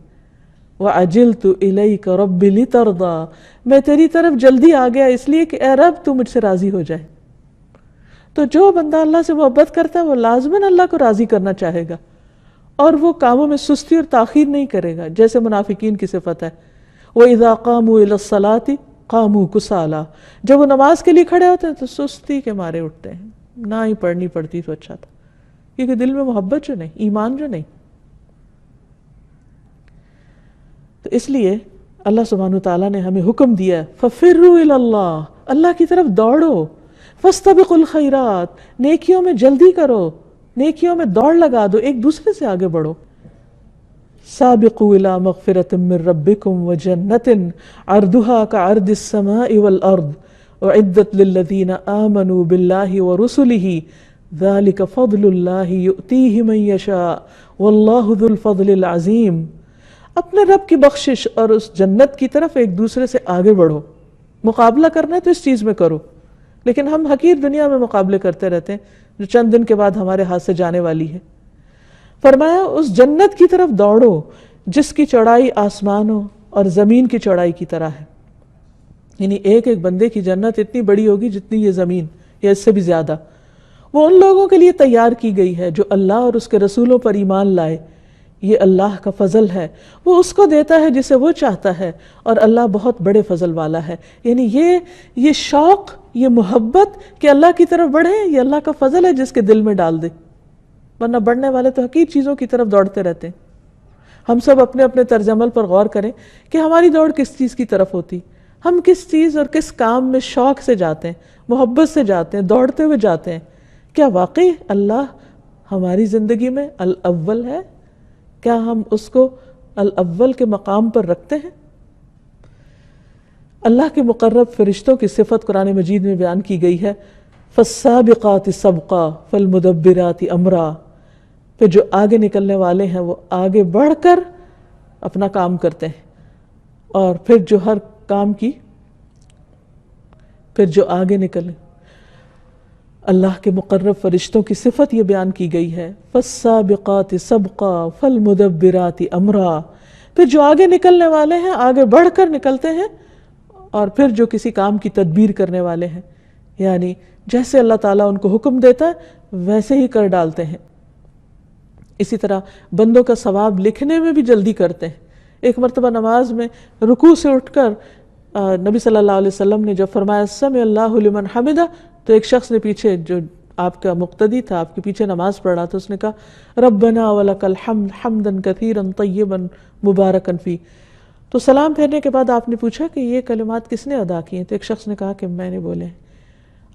وَعَجِلْتُ إِلَيْكَ رَبِّ لِتَرْضَىٰ, میں تیری طرف جلدی آ گیا اس لیے کہ اے رب تو مجھ سے راضی ہو جائے. تو جو بندہ اللہ سے محبت کرتا ہے وہ لازماً اللہ کو راضی کرنا چاہے گا, اور وہ کاموں میں سستی اور تاخیر نہیں کرے گا جیسے منافقین کی صفت ہے. وَإِذَا قَامُوا إِلَى الصَّلَاةِ قَامُوا كُسَالَىٰ، جب وہ نماز کے لیے کھڑے ہوتے ہیں تو سستی کے مارے اٹھتے ہیں، نہ ہی پڑھنی پڑتی تو اچھا تھا، کیونکہ دل میں محبت جو نہیں، ایمان جو نہیں۔ تو اس لیے اللہ سبحانہ وتعالیٰ نے ہمیں حکم دیا ہے فَفِرُّوا إِلَى اللَّهِ، اللہ کی طرف دوڑو، فَاسْتَبِقُوا الْخَيْرَاتِ، نیکیوں میں جلدی کرو، نیکیوں میں دوڑ لگا دو، ایک دوسرے سے آگے بڑھو۔ سابقوا الى مغفرة من ربكم وجنة عرضها كعرض السماء والأرض اعدت للذين آمنوا بالله ورسله ذلك فضل الله يؤتيه من يشاء والله ذو الفضل العظيم۔ اپنے رب کی بخشش اور اس جنت کی طرف ایک دوسرے سے آگے بڑھو، مقابلہ کرنا ہے تو اس چیز میں کرو، لیکن ہم حقیر دنیا میں مقابلے کرتے رہتے ہیں جو چند دن کے بعد ہمارے ہاتھ سے جانے والی ہے۔ فرمایا اس جنت کی طرف دوڑو جس کی چوڑائی آسمانوں اور زمین کی چوڑائی کی طرح ہے، یعنی ایک ایک بندے کی جنت اتنی بڑی ہوگی جتنی یہ زمین یا اس سے بھی زیادہ۔ وہ ان لوگوں کے لیے تیار کی گئی ہے جو اللہ اور اس کے رسولوں پر ایمان لائے، یہ اللہ کا فضل ہے، وہ اس کو دیتا ہے جسے وہ چاہتا ہے، اور اللہ بہت بڑے فضل والا ہے۔ یعنی یہ شوق، یہ محبت کہ اللہ کی طرف بڑھیں، یہ اللہ کا فضل ہے جس کے دل میں ڈال دے، ورنہ بڑھنے والے تو حقیر چیزوں کی طرف دوڑتے رہتے ہیں۔ ہم سب اپنے اپنے طرز عمل پر غور کریں کہ ہماری دوڑ کس چیز کی طرف ہوتی، ہم کس چیز اور کس کام میں شوق سے جاتے ہیں، محبت سے جاتے ہیں، دوڑتے ہوئے جاتے ہیں۔ کیا واقعی اللہ ہماری زندگی میں الاول ہے؟ کیا ہم اس کو الاول کے مقام پر رکھتے ہیں؟ اللہ کے مقرب فرشتوں کی صفت قرآن مجید میں بیان کی گئی ہے، فَالسَّابِقَاتِ سَبْقًا فَالْمُدَبِّرَاتِ أَمْرًا، پھر جو آگے نکلنے والے ہیں وہ آگے بڑھ کر اپنا کام کرتے ہیں، اور پھر جو ہر کام کی پھر جو آگے نکلے، اللہ کے مقرب فرشتوں کی صفت یہ بیان کی گئی ہے، فَالسَّابِقَاتِ سَبْقًا فَالْمُدَبِّرَاتِ أَمْرًا، پھر جو آگے نکلنے والے ہیں آگے بڑھ کر نکلتے ہیں، اور پھر جو کسی کام کی تدبیر کرنے والے ہیں، یعنی جیسے اللہ تعالیٰ ان کو حکم دیتا ہے ویسے ہی کر ڈالتے ہیں۔ اسی طرح بندوں کا ثواب لکھنے میں بھی جلدی کرتے ہیں۔ ایک مرتبہ نماز میں رکوع سے اٹھ کر نبی صلی اللہ علیہ وسلم نے جب فرمایا سمع اللہ لمن حمدہ، تو ایک شخص نے پیچھے، جو آپ کا مقتدی تھا، آپ کے پیچھے نماز پڑھ رہا تھا، اس نے کہا ربنا ولک الحمد حمدا کثیرا طیبا مبارکا فی۔ تو سلام پھیرنے کے بعد آپ نے پوچھا کہ یہ کلمات کس نے ادا کیے ہیں؟ تو ایک شخص نے کہا کہ میں نے بولے ہیں۔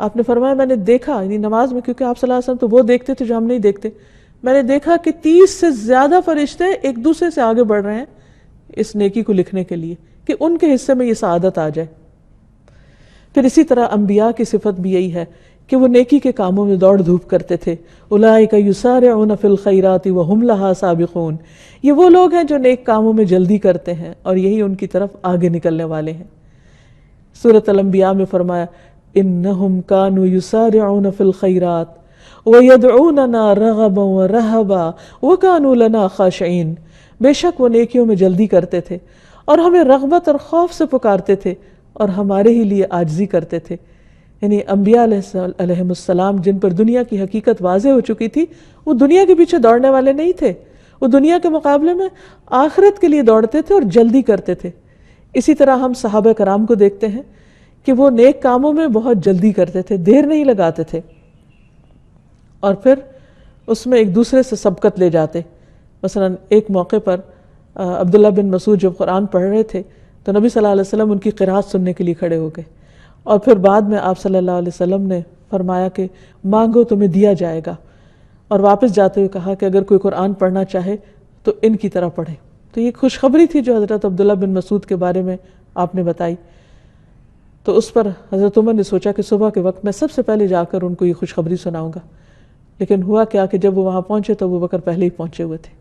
آپ نے فرمایا میں نے دیکھا، یعنی نماز میں، کیونکہ آپ صلی اللہ علیہ وسلم تو وہ دیکھتے تھے جو ہم نہیں دیکھتے، میں نے دیکھا کہ 30 سے زیادہ فرشتے ایک دوسرے سے آگے بڑھ رہے ہیں اس نیکی کو لکھنے کے لیے کہ ان کے حصے میں یہ سعادت آ جائے۔ پھر اسی طرح انبیاء کی صفت بھی یہی ہے کہ وہ نیکی کے کاموں میں دوڑ دھوپ کرتے تھے، اولئک یسارعون فی الخیرات وہم لہا سابقون، یہ وہ لوگ ہیں جو نیک کاموں میں جلدی کرتے ہیں اور یہی ان کی طرف آگے نکلنے والے ہیں۔ سورۃ الانبیاء میں فرمایا انہم کانوا یسارعون فی الخیرات وَيَدْعُونَنَا رَغَبًا وَرَهَبًا وَكَانُوا لَنَا خَاشِعِينَ، بے شک وہ نیکیوں میں جلدی کرتے تھے اور ہمیں رغبت اور خوف سے پکارتے تھے اور ہمارے ہی لیے عاجزی کرتے تھے۔ یعنی انبیاء علیہ السلام جن پر دنیا کی حقیقت واضح ہو چکی تھی، وہ دنیا کے پیچھے دوڑنے والے نہیں تھے، وہ دنیا کے مقابلے میں آخرت کے لیے دوڑتے تھے اور جلدی کرتے تھے۔ اسی طرح ہم صحابہ کرام کو دیکھتے ہیں کہ وہ نیک کاموں میں بہت جلدی کرتے تھے، دیر نہیں لگاتے تھے، اور پھر اس میں ایک دوسرے سے سبقت لے جاتے۔ مثلا ایک موقع پر عبداللہ بن مسعود جب قرآن پڑھ رہے تھے تو نبی صلی اللہ علیہ وسلم ان کی قرات سننے کے لیے کھڑے ہو گئے، اور پھر بعد میں آپ صلی اللہ علیہ وسلم نے فرمایا کہ مانگو تمہیں دیا جائے گا، اور واپس جاتے ہوئے کہا کہ اگر کوئی قرآن پڑھنا چاہے تو ان کی طرح پڑھے۔ تو یہ خوشخبری تھی جو حضرت عبداللہ بن مسعود کے بارے میں آپ نے بتائی۔ تو اس پر حضرت عمر نے سوچا کہ صبح کے وقت میں سب سے پہلے جا کر ان کو یہ خوشخبری سناؤں گا، لیکن ہوا کیا کہ جب وہ وہاں پہنچے تو ابو بکر پہلے ہی پہنچے ہوئے تھے۔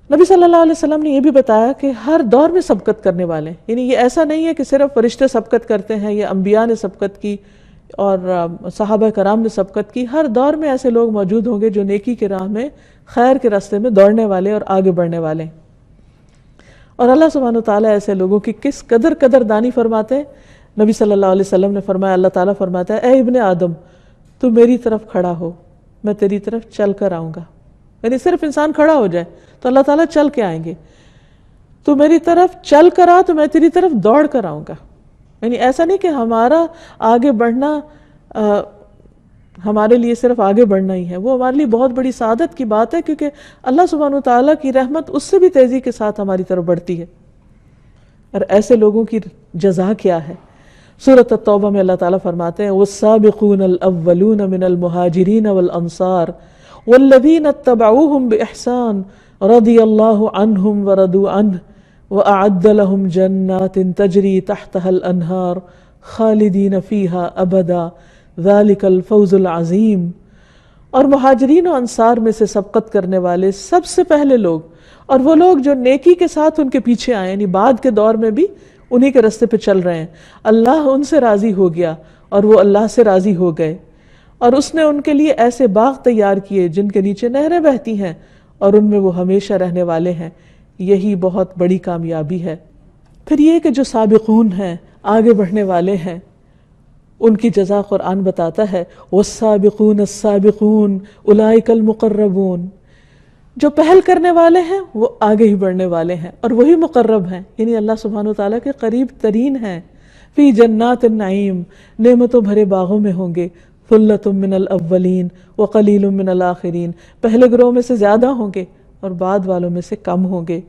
نبی صلی اللہ علیہ وسلم نے یہ بھی بتایا کہ ہر دور میں سبقت کرنے والے ہیں، یعنی یہ ایسا نہیں ہے کہ صرف فرشتے سبقت کرتے ہیں یا انبیاء نے سبقت کی اور صحابہ کرام نے سبقت کی، ہر دور میں ایسے لوگ موجود ہوں گے جو نیکی کے راہ میں، خیر کے راستے میں دوڑنے والے اور آگے بڑھنے والے ہیں۔ اور اللہ سبحانہ وتعالیٰ ایسے لوگوں کی کس قدر دانی فرماتے ہیں۔ نبی صلی اللہ علیہ وسلم نے فرمایا، اللہ تعالیٰ فرماتا ہے اے ابن آدم تو میری طرف کھڑا ہو، میں تیری طرف چل کر آؤں گا۔ یعنی صرف انسان کھڑا ہو جائے تو اللہ تعالیٰ چل کے آئیں گے۔ تو میری طرف چل کر آ تو میں تیری طرف دوڑ کر آؤں گا. یعنی ایسا نہیں کہ ہمارا آگے بڑھنا ہمارے لیے صرف آگے بڑھنا ہی ہے، وہ ہمارے لیے بہت بڑی سعادت کی بات ہے، کیونکہ اللہ سبحانہ وتعالیٰ کی رحمت اس سے بھی تیزی کے ساتھ ہماری طرف بڑھتی ہے. اور ایسے لوگوں کی جزا کیا ہے؟ سورۃ التوبہ میں اللہ تعالیٰ فرماتے ہیں والسابقون الاولون من المہاجرین والانصار والذین اتبعوہم باحسان رضی اللہ عنہم ورضوا عنہ وأعد لهم جنات تجری تحتها الانہار خالدین فیہا ابدا ذلک الفوز العظیم. اور مہاجرین و انصار میں سے سبقت کرنے والے سب سے پہلے لوگ، اور وہ لوگ جو نیکی کے ساتھ ان کے پیچھے آئے، یعنی بعد کے دور میں بھی انہی کے رستے پہ چل رہے ہیں، اللہ ان سے راضی ہو گیا اور وہ اللہ سے راضی ہو گئے، اور اس نے ان کے لیے ایسے باغ تیار کیے جن کے نیچے نہریں بہتی ہیں اور ان میں وہ ہمیشہ رہنے والے ہیں. یہی بہت بڑی کامیابی ہے. پھر یہ کہ جو سابقون ہیں، آگے بڑھنے والے ہیں، ان کی جزا قرآن بتاتا ہے والسابقون السابقون اولئک المقربون. جو پہل کرنے والے ہیں وہ آگے ہی بڑھنے والے ہیں اور وہی مقرب ہیں، یعنی اللہ سبحانہ وتعالیٰ کے قریب ترین ہیں. فی جنات النعیم، نعمتوں بھرے باغوں میں ہوں گے. ثلۃ من الاولین وقلیل من الآخرین، پہلے گروہ میں سے زیادہ ہوں گے اور بعد والوں میں سے کم ہوں گے.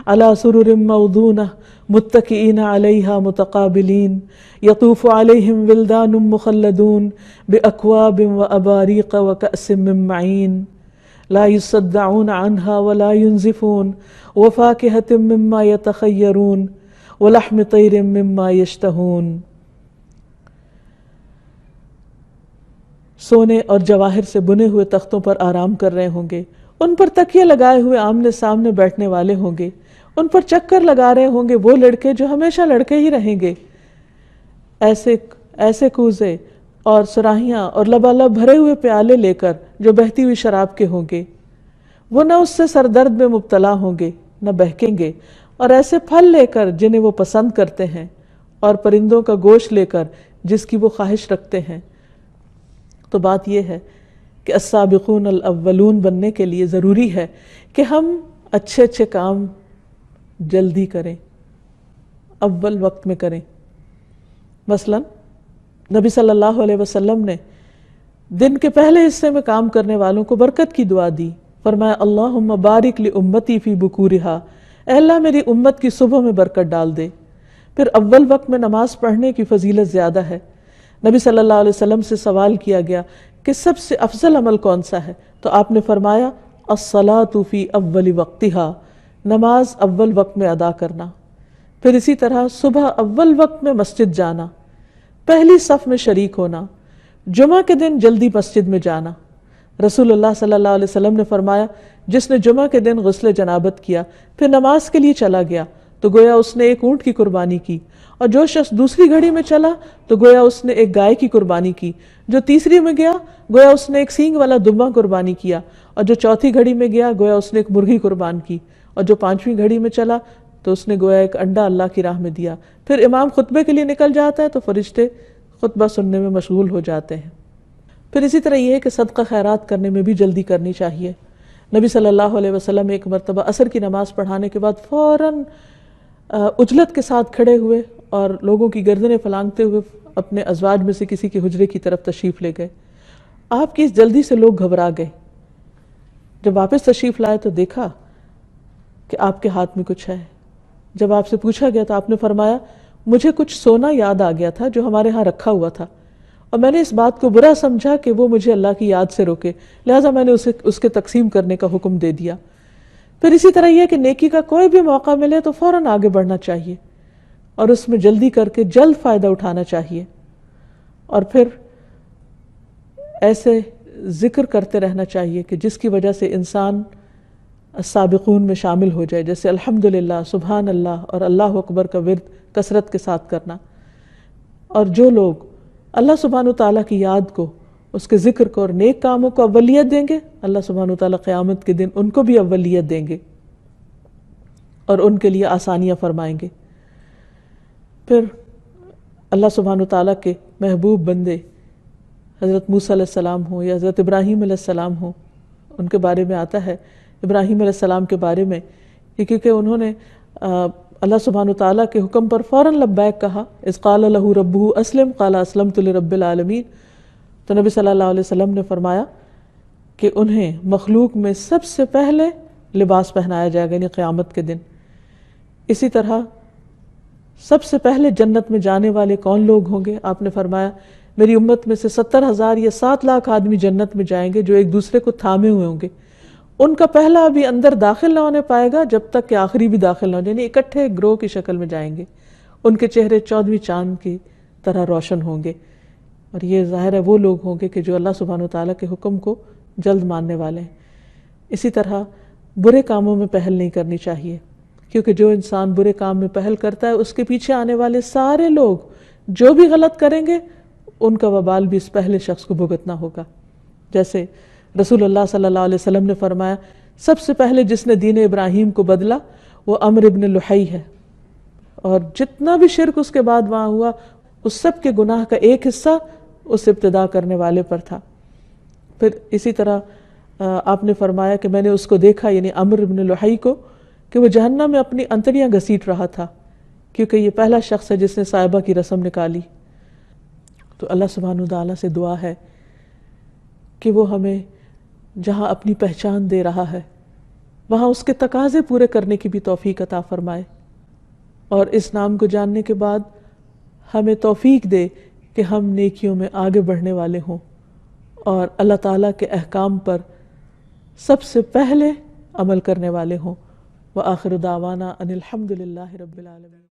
علی سرر موضونہ متکئین علیہا متقابلین یطوف علیہم ولدان مخلدون باکواب واباریق وکأس من معین لا يصدعون عنها ولا ينزفون وفاكهة مما يتخيرون ولحم طير مما يشتهون. سونے اور جواہر سے بنے ہوئے تختوں پر آرام کر رہے ہوں گے، ان پر تکیے لگائے ہوئے آمنے سامنے بیٹھنے والے ہوں گے، ان پر چکر لگا رہے ہوں گے وہ لڑکے جو ہمیشہ لڑکے ہی رہیں گے. ایسے کوزے اور سراہیاں اور لبالب بھرے ہوئے پیالے لے کر جو بہتی ہوئی شراب کے ہوں گے، وہ نہ اس سے سردرد میں مبتلا ہوں گے نہ بہکیں گے. اور ایسے پھل لے کر جنہیں وہ پسند کرتے ہیں، اور پرندوں کا گوشت لے کر جس کی وہ خواہش رکھتے ہیں. تو بات یہ ہے کہ السابقون الاولون بننے کے لیے ضروری ہے کہ ہم اچھے اچھے کام جلدی کریں، اول وقت میں کریں. مثلا نبی صلی اللہ علیہ وسلم نے دن کے پہلے حصے میں کام کرنے والوں کو برکت کی دعا دی. فرمایا اللہم بارک لامتی فی بکورہا، اے اللہ میری امت کی صبح میں برکت ڈال دے. پھر اول وقت میں نماز پڑھنے کی فضیلت زیادہ ہے. نبی صلی اللہ علیہ وسلم سے سوال کیا گیا کہ سب سے افضل عمل کون سا ہے؟ تو آپ نے فرمایا الصلاۃ فی اول وقتہا، نماز اول وقت میں ادا کرنا. پھر اسی طرح صبح اول وقت میں مسجد جانا، پہلی صف میں شریک ہونا، جمعہ کے دن جلدی مسجد میں جانا. رسول اللہ صلی اللہ علیہ وسلم نے فرمایا جس نے جمعہ کے دن غسل جنابت کیا پھر نماز کے لیے چلا گیا تو گویا اس نے ایک اونٹ کی قربانی کی، اور جو شخص دوسری گھڑی میں چلا تو گویا اس نے ایک گائے کی قربانی کی، جو تیسری میں گیا گویا اس نے ایک سینگ والا دمبا قربانی کیا، اور جو چوتھی گھڑی میں گیا گویا اس نے ایک مرغی قربان کی، اور جو پانچویں گھڑی میں چلا تو اس نے گویا ایک انڈا اللہ کی راہ میں دیا. پھر امام خطبے کے لیے نکل جاتا ہے تو فرشتے خطبہ سننے میں مشغول ہو جاتے ہیں. پھر اسی طرح یہ ہے کہ صدقہ خیرات کرنے میں بھی جلدی کرنی چاہیے. نبی صلی اللہ علیہ وسلم ایک مرتبہ عصر کی نماز پڑھانے کے بعد فوراً عجلت کے ساتھ کھڑے ہوئے اور لوگوں کی گردنیں پھلانگتے ہوئے اپنے ازواج میں سے کسی کے حجرے کی طرف تشریف لے گئے. آپ کی اس جلدی سے لوگ گھبرا گئے. جب واپس تشریف لائے تو دیکھا کہ آپ کے ہاتھ میں کچھ ہے. جب آپ سے پوچھا گیا تو آپ نے فرمایا مجھے کچھ سونا یاد آ گیا تھا جو ہمارے ہاں رکھا ہوا تھا، اور میں نے اس بات کو برا سمجھا کہ وہ مجھے اللہ کی یاد سے روکے، لہٰذا میں نے اس کے تقسیم کرنے کا حکم دے دیا. پھر اسی طرح یہ کہ نیکی کا کوئی بھی موقع ملے تو فوراً آگے بڑھنا چاہیے اور اس میں جلدی کر کے جلد فائدہ اٹھانا چاہیے. اور پھر ایسے ذکر کرتے رہنا چاہیے کہ جس کی وجہ سے انسان سابقون میں شامل ہو جائے، جیسے الحمدللہ، سبحان اللہ اور اللہ اکبر کا ورد کثرت کے ساتھ کرنا. اور جو لوگ اللہ سبحانہ تعالیٰ کی یاد کو، اس کے ذکر کو اور نیک کاموں کو اولیت دیں گے، اللہ سبحانہ تعالیٰ قیامت کے دن ان کو بھی اولیت دیں گے اور ان کے لیے آسانیاں فرمائیں گے. پھر اللہ سبحانہ تعالیٰ کے محبوب بندے حضرت موسیٰ علیہ السلام ہوں یا حضرت ابراہیم علیہ السلام ہوں، ان کے بارے میں آتا ہے ابراہیم علیہ السلام کے بارے میں کہ کیونکہ انہوں نے اللہ سبحانہ تعالیٰ کے حکم پر فوراً لبیک کہا. اذ قال لہ ربہ اسلم قال اسلمت لرب العالمین. تو نبی صلی اللہ علیہ وسلم نے فرمایا کہ انہیں مخلوق میں سب سے پہلے لباس پہنایا جائے گا، یعنی قیامت کے دن. اسی طرح سب سے پہلے جنت میں جانے والے کون لوگ ہوں گے؟ آپ نے فرمایا میری امت میں سے 70,000 یا 7 لاکھ آدمی جنت میں جائیں گے جو ایک دوسرے کو تھامے ہوئے ہوں گے. ان کا پہلا ابھی اندر داخل نہ ہونے پائے گا جب تک کہ آخری بھی داخل نہ ہو، یعنی اکٹھے گروہ کی شکل میں جائیں گے. ان کے چہرے 14ویں چاند کی طرح روشن ہوں گے. اور یہ ظاہر ہے وہ لوگ ہوں گے کہ جو اللہ سبحانہ وتعالیٰ کے حکم کو جلد ماننے والے ہیں. اسی طرح برے کاموں میں پہل نہیں کرنی چاہیے، کیونکہ جو انسان برے کام میں پہل کرتا ہے اس کے پیچھے آنے والے سارے لوگ جو بھی غلط کریں گے ان کا وبال بھی اس پہلے شخص کو بھگتنا ہوگا. جیسے رسول اللہ صلی اللہ علیہ وسلم نے فرمایا سب سے پہلے جس نے دین ابراہیم کو بدلا وہ عمرو ابن لحی ہے، اور جتنا بھی شرک اس کے بعد وہاں ہوا اس سب کے گناہ کا ایک حصہ اس ابتدا کرنے والے پر تھا. پھر اسی طرح آپ نے فرمایا کہ میں نے اس کو دیکھا، یعنی عمرو ابن لحی کو، کہ وہ جہنم میں اپنی انتڑیاں گھسیٹ رہا تھا، کیونکہ یہ پہلا شخص ہے جس نے صائبہ کی رسم نکالی. تو اللہ سبحانہ وتعالیٰ سے دعا ہے کہ وہ ہمیں جہاں اپنی پہچان دے رہا ہے وہاں اس کے تقاضے پورے کرنے کی بھی توفیق عطا فرمائے، اور اس نام کو جاننے کے بعد ہمیں توفیق دے کہ ہم نیکیوں میں آگے بڑھنے والے ہوں اور اللہ تعالیٰ کے احکام پر سب سے پہلے عمل کرنے والے ہوں. وآخر دعوانا ان الحمد للہ رب العالمین.